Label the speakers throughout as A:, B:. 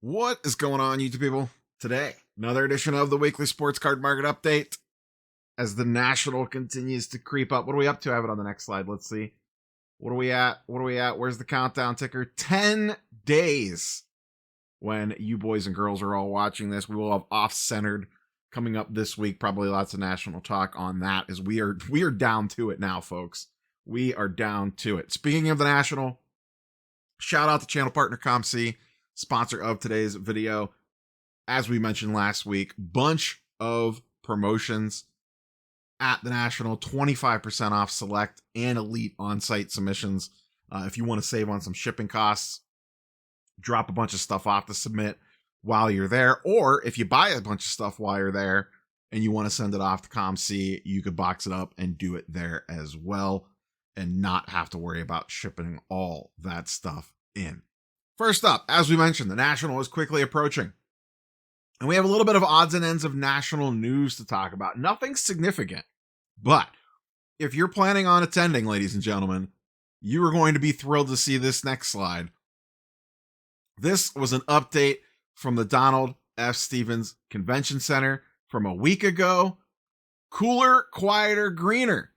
A: What is going on, YouTube people? Today, another edition of the weekly sports card market update. As the National continues to creep up. What are we up to? I have it on the next slide. Let's see. What are we at? Where's the countdown ticker? 10 days. When you boys and girls are all watching this, we will have off-centered coming up this week. Probably lots of national talk on that, as we are down to it now, folks. We are down to it. Speaking of the National, shout out to channel partner ComC, sponsor of today's video. As we mentioned last week, bunch of promotions at the National, 25% off select and elite on-site submissions. If you want to save on some shipping costs, drop a bunch of stuff off to submit while you're there. Or if you buy a bunch of stuff while you're there and you want to send it off to ComC, you could box it up and do it there as well and not have to worry about shipping all that stuff in. First up, as we mentioned, the National is quickly approaching. And we have a little bit of odds and ends of national news to talk about. Nothing significant. But if you're planning on attending, ladies and gentlemen, you are going to be thrilled to see this next slide. This was an update from the Donald F. Stevens Convention Center from a week ago. Cooler, quieter, greener.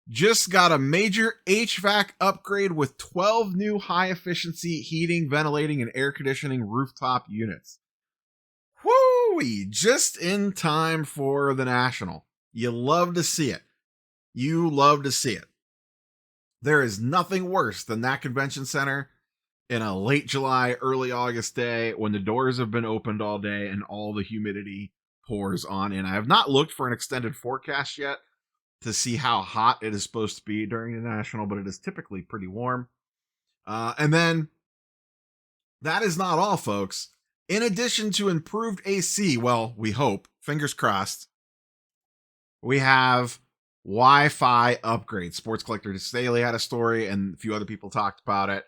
A: Just got a major HVAC upgrade with 12 new high-efficiency heating, ventilating, and air conditioning rooftop units. Whoo-wee! Just in time for the National. You love to see it. You love to see it. There is nothing worse than that convention center in a late July, early August day when the doors have been opened all day and all the humidity pours on in. I have not looked for an extended forecast yet to see how hot it is supposed to be during the National, but it is typically pretty warm. And then that is not all, folks. In addition to improved AC, well, we hope, fingers crossed, we have Wi-Fi upgrades. Sports Collector Daily had a story, and a few other people talked about it.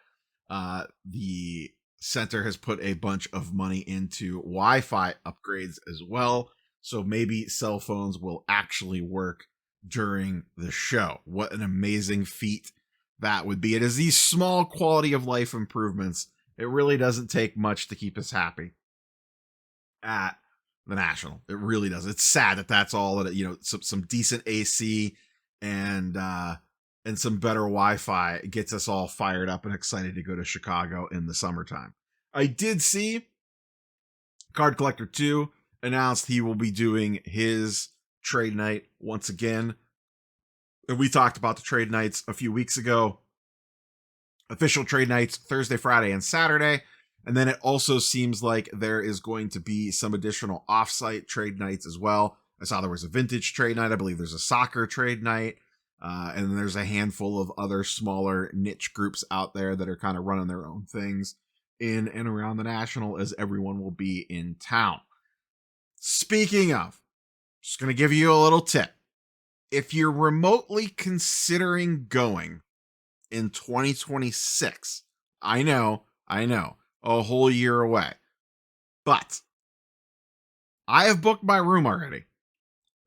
A: The center has put a bunch of money into Wi-Fi upgrades as well, so maybe cell phones will actually work during the show. What an amazing feat that would be. It is these small quality of life improvements. It really doesn't take much to keep us happy at the National. It really does. It's sad that that's all that, some decent AC and some better Wi-Fi gets us all fired up and excited to go to Chicago in the summertime. I did see Card Collector 2 announced he will be doing his trade night once again. And we talked about the trade nights a few weeks ago. Official trade nights Thursday, Friday, and Saturday. And then it also seems like there is going to be some additional off-site trade nights as well. I saw there was a vintage trade night. I believe there's a soccer trade night. And then there's a handful of other smaller niche groups out there that are kind of running their own things in and around the National, as everyone will be in town. Speaking of, just going to give you a little tip. If you're remotely considering going in 2026, I know, a whole year away, but I have booked my room already.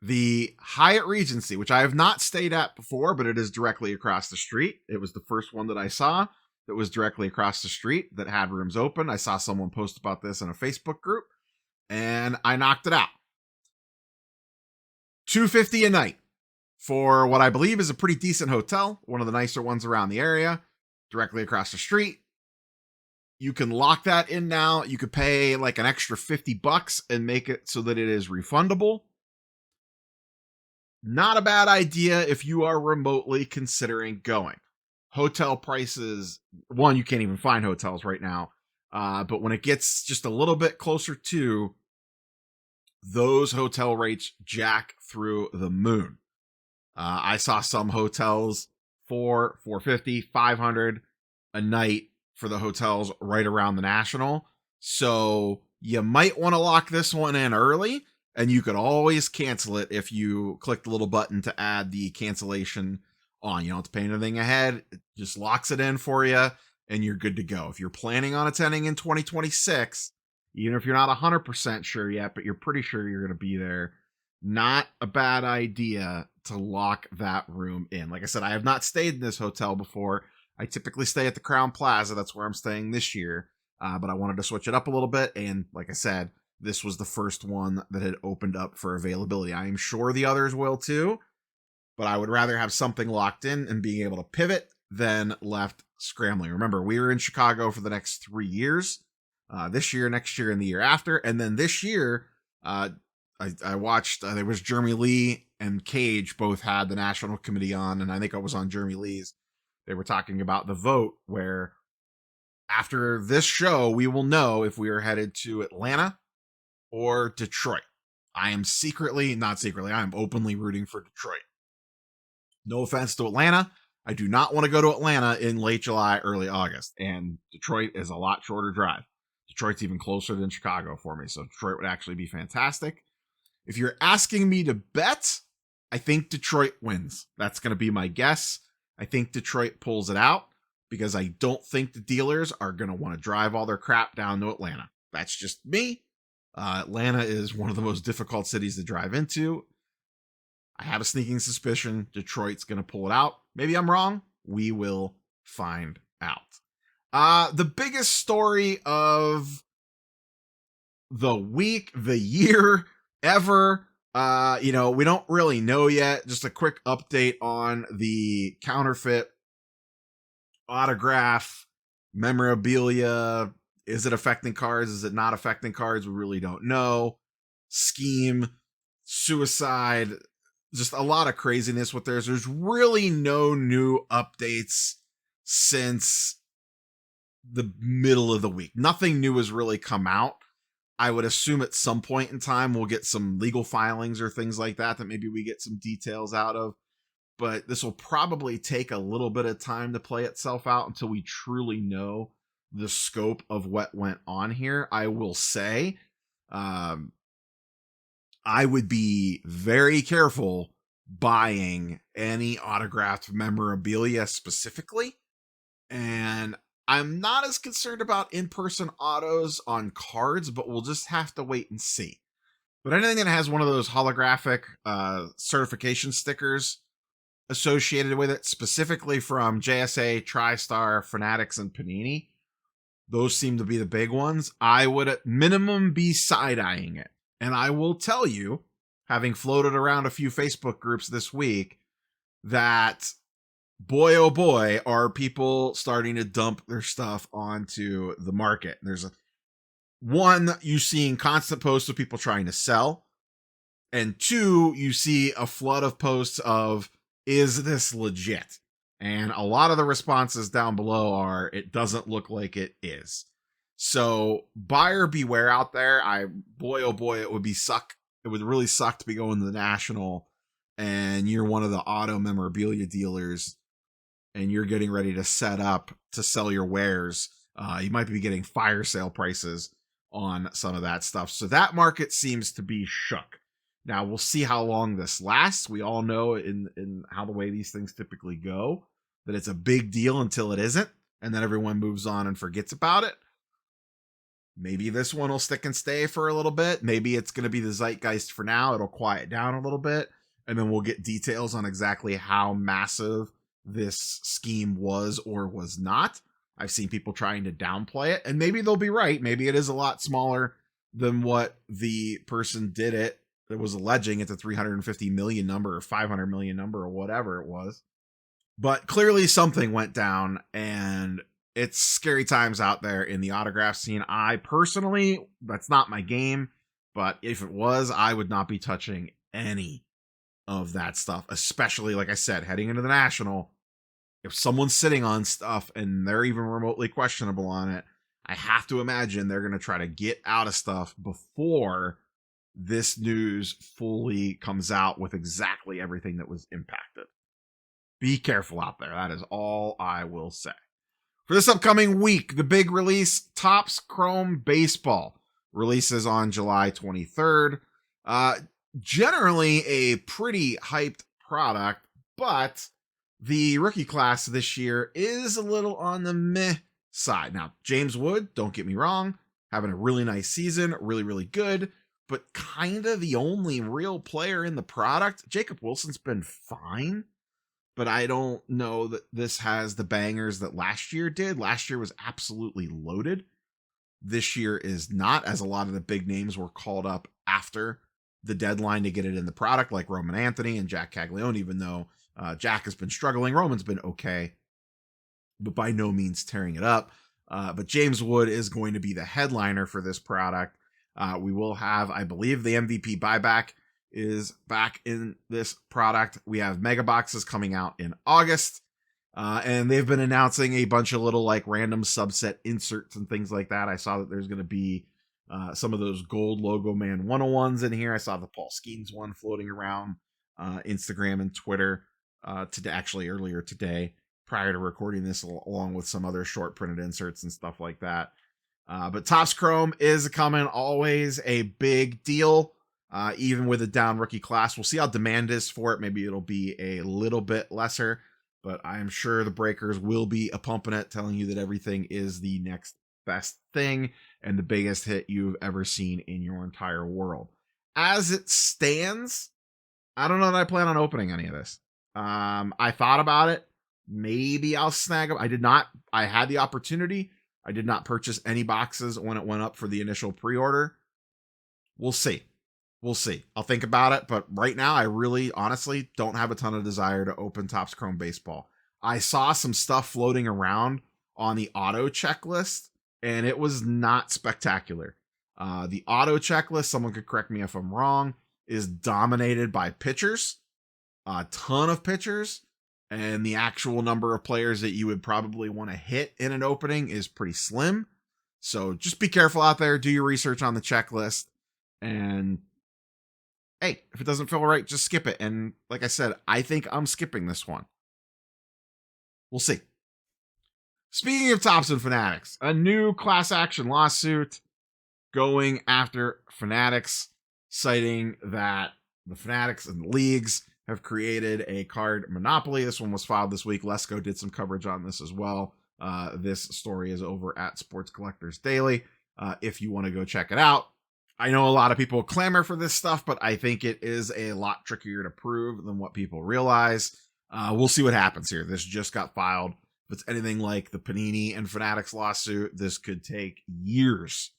A: The Hyatt Regency, which I have not stayed at before, but it is directly across the street. It was the first one that I saw that was directly across the street that had rooms open. I saw someone post about this in a Facebook group, and I knocked it out. $250 a night for what I believe is a pretty decent hotel, one of the nicer ones around the area, directly across the street. You can lock that in now. You could pay like an extra $50 and make it so that it is refundable. Not a bad idea if you are remotely considering going. Hotel prices, one, you can't even find hotels right now. But when it gets just a little bit closer to, those hotel rates jack through the moon. I saw some hotels for $450, $500 a night for the hotels right around the National. So you might want to lock this one in early, and you could always cancel it if you click the little button to add the cancellation on. You don't have to pay anything ahead. It just locks it in for you, and you're good to go. If you're planning on attending in 2026, even if you're not 100% sure yet, but you're pretty sure you're going to be there, not a bad idea to lock that room in. Like I said, I have not stayed in this hotel before. I typically stay at the Crown Plaza. That's where I'm staying this year. but I wanted to switch it up a little bit. And like I said, this was the first one that had opened up for availability. I am sure the others will too, but I would rather have something locked in and being able to pivot than left scrambling. Remember, we were in Chicago for the next 3 years, this year, next year, and the year after. And then this year, I watched, there was Jeremy Lee and Cage both had the national committee on, and I think I was on Jeremy Lee's. They were talking about the vote where after this show, we will know if we are headed to Atlanta or Detroit. I am I am openly rooting for Detroit. No offense to Atlanta. I do not want to go to Atlanta in late July, early August. And Detroit is a lot shorter drive. Detroit's even closer than Chicago for me. So Detroit would actually be fantastic. If you're asking me to bet, I think Detroit wins. That's going to be my guess. I think Detroit pulls it out because I don't think the dealers are going to want to drive all their crap down to Atlanta. That's just me. Atlanta is one of the most difficult cities to drive into. I have a sneaking suspicion Detroit's going to pull it out. Maybe I'm wrong. We will find out. The biggest story of the week, the year, ever. We don't really know yet. Just a quick update on the counterfeit autograph memorabilia. Is it affecting cards? Is it not affecting cards? We really don't know. Scheme, suicide, just a lot of craziness with theirs. There's really no new updates since the middle of the week. Nothing new has really come out. I would assume at some point in time we'll get some legal filings or things like that maybe we get some details out of. But this will probably take a little bit of time to play itself out until we truly know the scope of what went on here. I will say, I would be very careful buying any autographed memorabilia specifically. And I'm not as concerned about in-person autos on cards, but we'll just have to wait and see. But anything that has one of those holographic certification stickers associated with it, specifically from JSA, TriStar, Fanatics, and Panini, those seem to be the big ones. I would at minimum be side-eyeing it. And I will tell you, having floated around a few Facebook groups this week, that boy, oh boy, are people starting to dump their stuff onto the market. There's one, you seeing constant posts of people trying to sell. And two, you see a flood of posts of, is this legit? And a lot of the responses down below are, it doesn't look like it is. So buyer beware out there. Boy, oh boy, it would really suck to be going to the National and you're one of the auto memorabilia dealers and you're getting ready to set up to sell your wares. You might be getting fire sale prices on some of that stuff. So that market seems to be shook. Now we'll see how long this lasts. We all know in how the way these things typically go, that it's a big deal until it isn't, and then everyone moves on and forgets about it. Maybe this one will stick and stay for a little bit. Maybe it's going to be the zeitgeist for now. It'll quiet down a little bit, and then we'll get details on exactly how massive this scheme was or was not. I've seen people trying to downplay it, and maybe they'll be right. Maybe it is a lot smaller than what the person did it that was alleging it's a 350 million number or 500 million number or whatever it was. But clearly something went down, and it's scary times out there in the autograph scene. I personally, that's not my game, but if it was, I would not be touching any of that stuff, especially, like I said, heading into the National. If someone's sitting on stuff and they're even remotely questionable on it, I have to imagine they're going to try to get out of stuff before this news fully comes out with exactly everything that was impacted. Be careful out there. That is all I will say. For this upcoming week, the big release, Topps Chrome Baseball, releases on July 23rd. Generally a pretty hyped product, but the rookie class this year is a little on the meh side. Now, James Wood, don't get me wrong, having a really nice season, really, really good, but kind of the only real player in the product. Jacob Wilson's been fine, but I don't know that this has the bangers that last year did. Last year was absolutely loaded. This year is not, as a lot of the big names were called up after the deadline to get it in the product, like Roman Anthony and Jack Caglione, even though Jack has been struggling. Roman's been okay, but by no means tearing it up. But James Wood is going to be the headliner for this product. We will have, I believe, the MVP buyback is back in this product. We have mega boxes coming out in August. And they've been announcing a bunch of little like random subset inserts and things like that. I saw that there's going to be some of those gold logo man 101s in here. I saw the Paul Skeens one floating around Instagram and Twitter today, actually earlier today, prior to recording this, along with some other short printed inserts and stuff like that. But Topps Chrome is coming, always a big deal, even with a down rookie class. We'll see how demand is for it. Maybe it'll be a little bit lesser, but I'm sure the breakers will be a pumping it, telling you that everything is the next best thing and the biggest hit you've ever seen in your entire world. As it stands, I don't know that I plan on opening any of this. I thought about it. Maybe I'll snag them. I did not. I had the opportunity. I did not purchase any boxes when it went up for the initial pre-order. We'll see. We'll see. I'll think about it, but right now I really honestly don't have a ton of desire to open Topps Chrome Baseball. I saw some stuff floating around on the auto checklist, and it was not spectacular. The auto checklist, someone could correct me if I'm wrong, is dominated by pitchers, a ton of pitchers, and the actual number of players that you would probably want to hit in an opening is pretty slim. So just be careful out there. Do your research on the checklist, and hey, if it doesn't feel right, just skip it. And like I said, I think I'm skipping this one. We'll see. Speaking of Topps and Fanatics, a new class action lawsuit going after Fanatics, citing that the Fanatics and the leagues have created a card monopoly. This one was filed this week. Lesko did some coverage on this as well. This story is over at Sports Collectors Daily. If you want to go check it out. I know a lot of people clamor for this stuff, but I think it is a lot trickier to prove than what people realize. We'll see what happens here. This just got filed. If it's anything like the Panini and Fanatics lawsuit, this could take years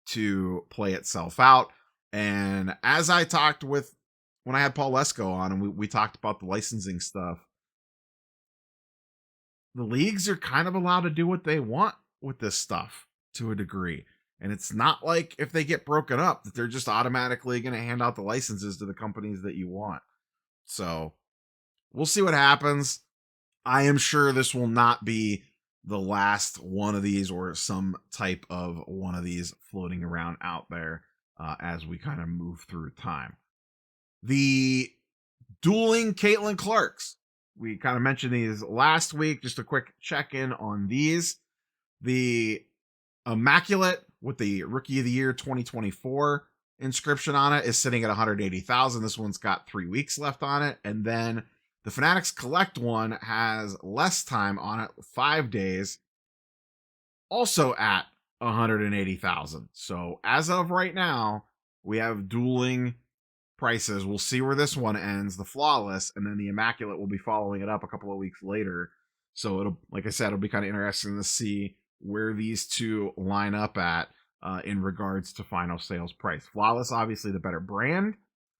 A: to play itself out. And as I talked with, when I had Paul Lesko on and we talked about the licensing stuff, the leagues are kind of allowed to do what they want with this stuff to a degree. And it's not like if they get broken up that they're just automatically going to hand out the licenses to the companies that you want. So we'll see what happens. I am sure this will not be the last one of these or some type of one of these floating around out there as we kind of move through time. The dueling Caitlyn Clarks. We kind of mentioned these last week. Just a quick check-in on these. The Immaculate with the Rookie of the Year 2024 inscription on it is sitting at 180,000. This one's got 3 weeks left on it. And then the Fanatics Collect one has less time on it, 5 days, also at 180,000. So as of right now, we have dueling prices. We'll see where this one ends, the Flawless, and then the Immaculate will be following it up a couple of weeks later. So it'll, like I said, it'll be kind of interesting to see where these two line up at in regards to final sales price. Flawless, obviously the better brand.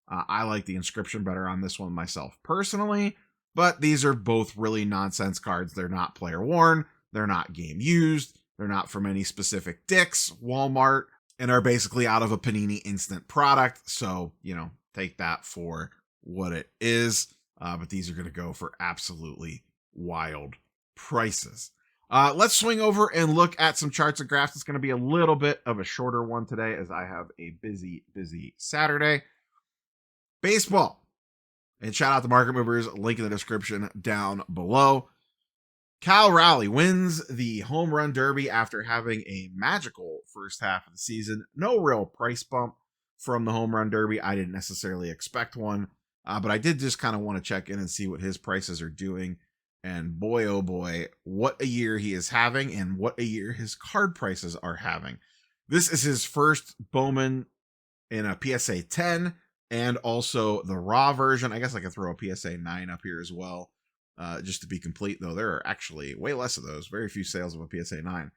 A: I like the inscription better on this one myself personally, but these are both really nonsense cards. They're not player worn. They're not game used. They're not from any specific Dick's, Walmart, and are basically out of a Panini instant product. So, you know, take that for what it is. But these are going to go for absolutely wild prices. Let's swing over and look at some charts and graphs. It's going to be a little bit of a shorter one today as I have a busy Saturday. Baseball. And shout out to Market Movers, link in the description down below. Cal Raleigh wins the Home Run Derby after having a magical first half of the season. No real price bump from the Home Run Derby. I didn't necessarily expect one, but I did just kind of want to check in and see what his prices are doing. And boy, oh boy, what a year he is having and what a year his card prices are having. This is his first Bowman in a PSA 10 and also the raw version. I guess I could throw a PSA 9 up here as well. Just to be complete, though, there are actually way less of those. Very few sales of a PSA 9.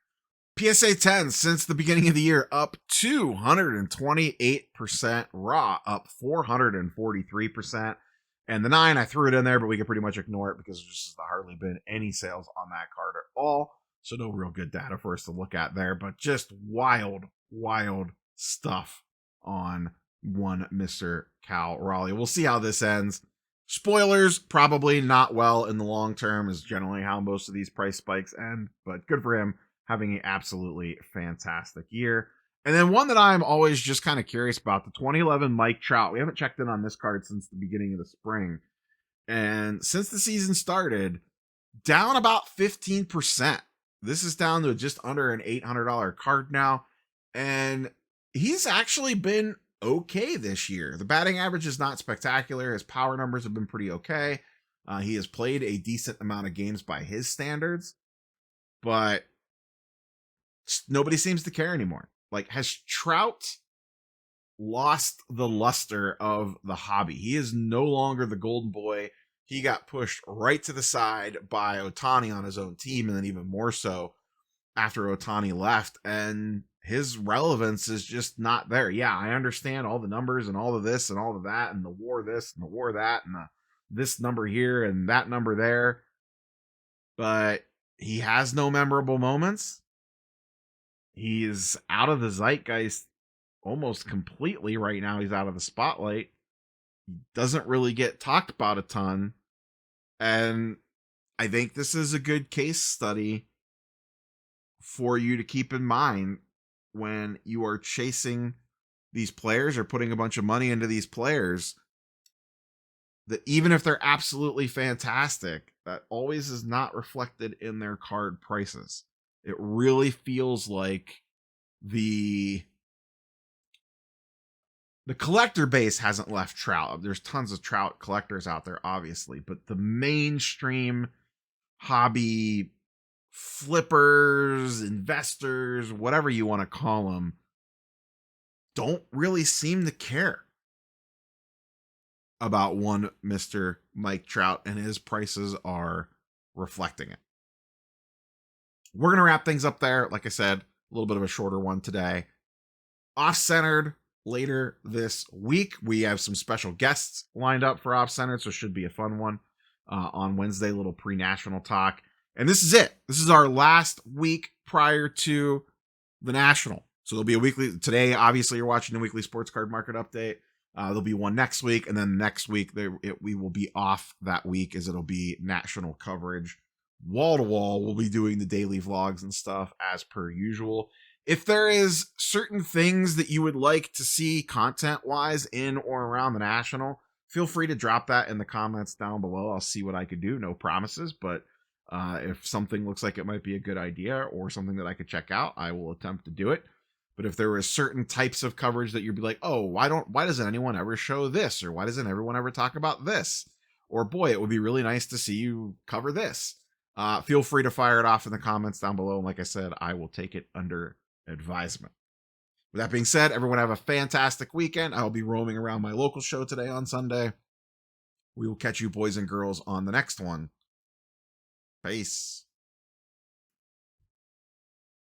A: PSA 10 since the beginning of the year, up 228%. Raw, up 443%. And the 9, I threw it in there, but we can pretty much ignore it because there's just hardly been any sales on that card at all. So no real good data for us to look at there, but just wild stuff on one Mr. Cal Raleigh. We'll see how this ends. Spoilers, probably not well in the long term is generally how most of these price spikes end, but good for him having an absolutely fantastic year. And then one that I'm always just kind of curious about, the 2011 Mike Trout. We haven't checked in on this card since the beginning of the spring. And since the season started, down about 15%. This is down to just under an $800 card now. And he's actually been okay this year. The batting average is not spectacular. His power numbers have been pretty okay. He has played a decent amount of games by his standards. But nobody seems to care anymore. Like, has Trout lost the luster of the hobby? He is no longer the golden boy. He got pushed right to the side by Ohtani on his own team, and then even more so after Ohtani left, and his relevance is just not there. Yeah, I understand all the numbers and all of this and all of that, and the war this and the war that, and this number here and that number there, but he has no memorable moments. He is out of the zeitgeist almost completely right now. He's out of the spotlight. He doesn't really get talked about a ton. And I think this is a good case study for you to keep in mind when you are chasing these players or putting a bunch of money into these players, that even if they're absolutely fantastic, that always is not reflected in their card prices. It really feels like the collector base hasn't left Trout. There's tons of Trout collectors out there, obviously, but the mainstream hobby flippers, investors, whatever you want to call them, don't really seem to care about one Mr. Mike Trout, and his prices are reflecting it. We're going to wrap things up there. Like I said, a little bit of a shorter one today. Off-centered later this week. We have some special guests lined up for Off-centered, so it should be a fun one on Wednesday, little pre-national talk. And this is it. This is our last week prior to the national. So there'll be a weekly. Today, obviously, you're watching the weekly sports card market update. There'll be one next week, and then next week we will be off that week, as it'll be national coverage. Wall to wall, we'll be doing the daily vlogs and stuff as per usual. If there is certain things that you would like to see content-wise in or around the national, feel free to drop that in the comments down below. I'll see what I could do. No promises, but if something looks like it might be a good idea or something that I could check out, I will attempt to do it. But if there were certain types of coverage that you'd be like, oh, why doesn't anyone ever show this? Or why doesn't everyone ever talk about this? Or boy, it would be really nice to see you cover this. Feel free to fire it off in the comments down below. And like I said, I will take it under advisement. With that being said, everyone have a fantastic weekend. I'll be roaming around my local show today on Sunday. We will catch you boys and girls on the next one. Peace.